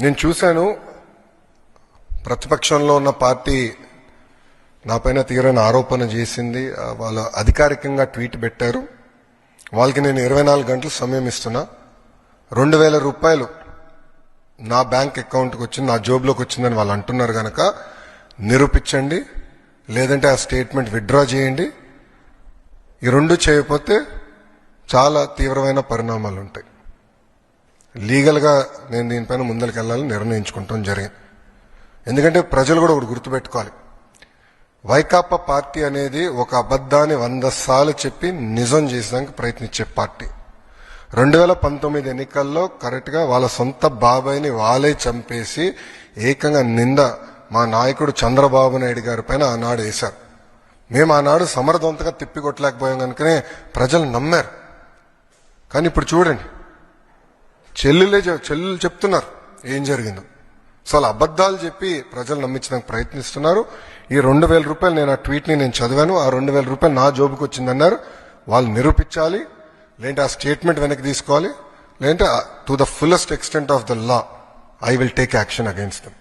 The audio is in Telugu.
నేను చూశాను ప్రతిపక్షంలో ఉన్న పార్టీ నా పైన తీరని ఆరోపణ చేసింది. వాళ్ళు అధికారికంగా ట్వీట్ పెట్టారు. వాళ్ళకి నేను 24 గంటలు సమయం ఇస్తున్నా. 2000 రూపాయలు నా బ్యాంక్ అకౌంట్కి వచ్చింది, నా జోబులోకి వచ్చిందని వాళ్ళు అంటున్నారు కనుక నిరూపించండి, లేదంటే ఆ స్టేట్మెంట్ విత్డ్రా చేయండి. ఈ రెండు చేయకపోతే చాలా తీవ్రమైన పరిణామాలు ఉంటాయి. లీగల్గా నేను దీనిపైన ముందరికి వెళ్ళాలని నిర్ణయించుకుంటాం జరిగింది. ఎందుకంటే ప్రజలు కూడా ఒకటి గుర్తుపెట్టుకోవాలి, వైకాపా పార్టీ అనేది ఒక అబద్ధాన్ని 100 సార్లు చెప్పి నిజం చేసేదానికి ప్రయత్నించే పార్టీ. 2019 ఎన్నికల్లో కరెక్ట్గా వాళ్ళ సొంత బాబాయిని వాళ్ళే చంపేసి ఏకంగా నింద మా నాయకుడు చంద్రబాబు నాయుడు గారి పైన ఆనాడు వేశారు. మేము ఆనాడు సమర్థవంతంగా తిప్పికొట్టలేకపోయాం కనుకనే ప్రజలు నమ్మారు. కానీ ఇప్పుడు చూడండి, చెల్లెలు చెప్తున్నారు ఏం జరిగిందో. సో అలా అబద్ధాలు చెప్పి ప్రజలు నమ్మించడానికి ప్రయత్నిస్తున్నారు. ఈ 2000 రూపాయలు నేను ఆ ట్వీట్ని నేను చదివాను, ఆ 2000 రూపాయలు నా జోబుకి వచ్చిందన్నారు. వాళ్ళు నిరూపించాలి, లేదంటే ఆ స్టేట్మెంట్ వెనక్కి తీసుకోవాలి, లేదంటే to the fullest extent of the law I will take action against them.